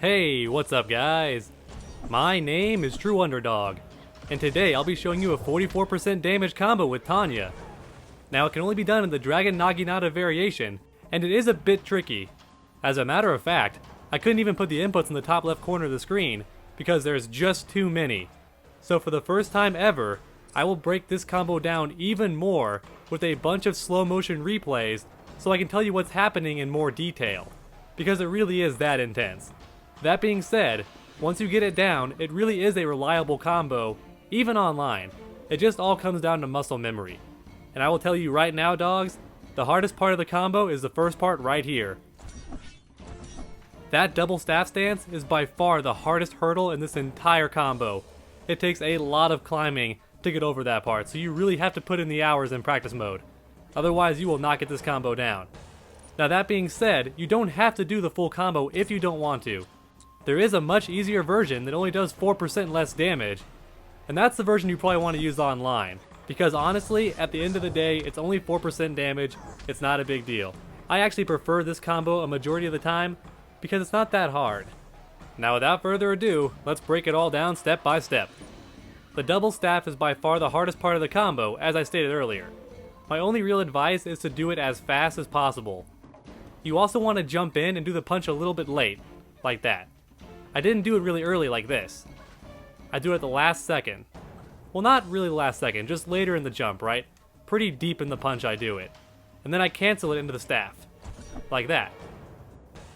Hey, what's up guys? My name is True Underdog, and today I'll be showing you a 44% damage combo with Tanya. Now it can only be done in the Dragon Naginata variation, and it is a bit tricky. As a matter of fact, I couldn't even put the inputs in the top left corner of the screen, because there's just too many. So for the first time ever, I will break this combo down even more with a bunch of slow motion replays so I can tell you what's happening in more detail, because it really is that intense. That being said, once you get it down, it really is a reliable combo, even online. It just all comes down to muscle memory. And I will tell you right now, dogs, the hardest part of the combo is the first part right here. That double staff stance is by far the hardest hurdle in this entire combo. It takes a lot of climbing to get over that part, so you really have to put in the hours in practice mode. Otherwise, you will not get this combo down. Now that being said, you don't have to do the full combo if you don't want to. There is a much easier version that only does 4% less damage, and that's the version you probably want to use online, because honestly, at the end of the day, it's only 4% damage, it's not a big deal. I actually prefer this combo a majority of the time, because it's not that hard. Now without further ado, let's break it all down step by step. The double staff is by far the hardest part of the combo, as I stated earlier. My only real advice is to do it as fast as possible. You also want to jump in and do the punch a little bit late, like that. I didn't do it really early like this. I do it at the last second. Well, not really the last second, just later in the jump, right? Pretty deep in the punch I do it. And then I cancel it into the staff. Like that.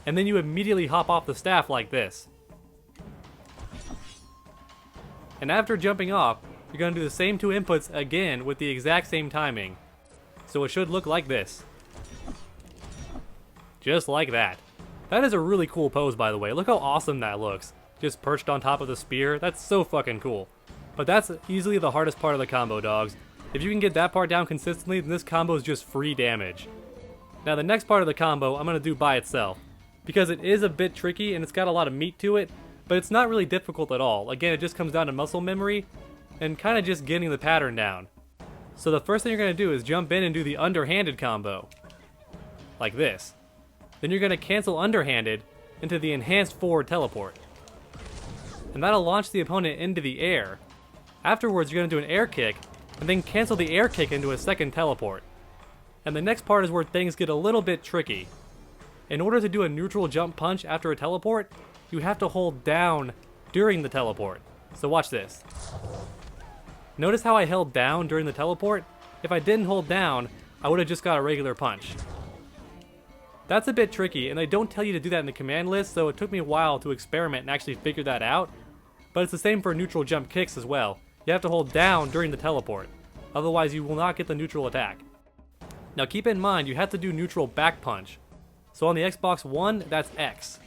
And then you immediately hop off the staff like this. And after jumping off, you're going to do the same two inputs again with the exact same timing. So it should look like this. Just like that. That is a really cool pose, by the way. Look how awesome that looks. Just perched on top of the spear. That's so fucking cool. But that's easily the hardest part of the combo, dogs. If you can get that part down consistently, then this combo is just free damage. Now the next part of the combo I'm going to do by itself, because it is a bit tricky and it's got a lot of meat to it, but it's not really difficult at all. Again, it just comes down to muscle memory and kind of just getting the pattern down. So the first thing you're going to do is jump in and do the Underhanded Combo. Like this. Then you're going to cancel Underhanded into the Enhanced Forward Teleport. And that'll launch the opponent into the air. Afterwards, you're going to do an air kick, and then cancel the air kick into a second teleport. And the next part is where things get a little bit tricky. In order to do a neutral jump punch after a teleport, you have to hold down during the teleport. So watch this. Notice how I held down during the teleport? If I didn't hold down, I would have just got a regular punch. That's a bit tricky, and they don't tell you to do that in the command list, so it took me a while to experiment and actually figure that out. But it's the same for neutral jump kicks as well. You have to hold down during the teleport. Otherwise, you will not get the neutral attack. Now keep in mind, you have to do neutral back punch. So on the Xbox One, that's X.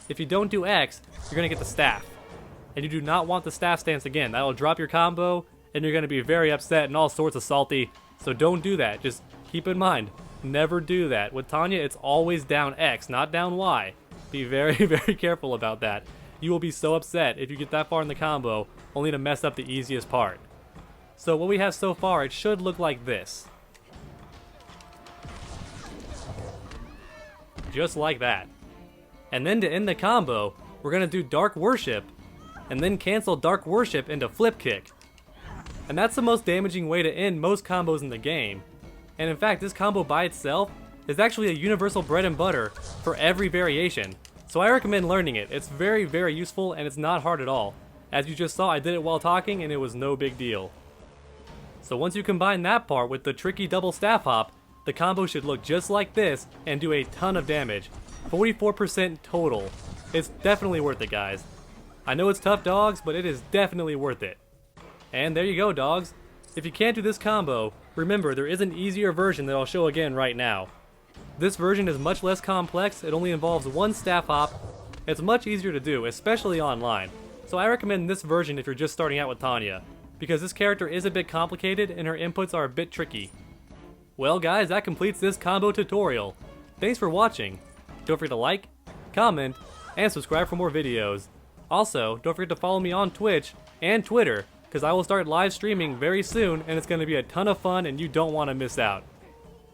If you don't do X, you're going to get the staff. And you do not want the staff stance again. That'll drop your combo, and you're going to be very upset and all sorts of salty. So don't do that. Just keep in mind. Never do that. With Tanya, it's always down X, not down Y. Be very, very careful about that. You will be so upset if you get that far in the combo, only to mess up the easiest part. So what we have so far, it should look like this. Just like that. And then to end the combo, we're going to do Dark Worship, and then cancel Dark Worship into Flip Kick. And that's the most damaging way to end most combos in the game. And in fact, this combo by itself is actually a universal bread and butter for every variation. So I recommend learning it. It's very, very useful and it's not hard at all. As you just saw, I did it while talking and it was no big deal. So once you combine that part with the tricky double staff hop, the combo should look just like this and do a ton of damage. 44% total. It's definitely worth it, guys. I know it's tough, dogs, but it is definitely worth it. And there you go, dogs. If you can't do this combo, remember there is an easier version that I'll show again right now. This version is much less complex, it only involves one staff hop. It's much easier to do, especially online. So I recommend this version if you're just starting out with Tanya, because this character is a bit complicated and her inputs are a bit tricky. Well guys, that completes this combo tutorial. Thanks for watching. Don't forget to like, comment, and subscribe for more videos. Also, don't forget to follow me on Twitch and Twitter, because I will start live streaming very soon and it's going to be a ton of fun and you don't want to miss out.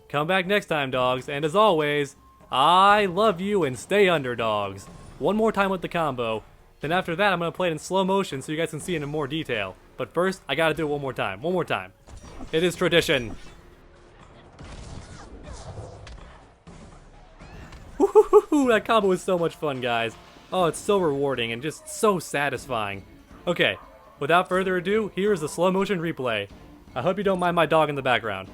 Come back next time, dogs, and as always, I love you and stay underdogs. one more time with the combo. Then after that, I'm going to play it in slow motion so you guys can see it in more detail. But first, I got to do it one more time. One more time. It is tradition. Woohoo! That combo is so much fun, guys. Oh, it's so rewarding and just so satisfying. Okay, without further ado, here is the slow motion replay. I hope you don't mind my dog in the background.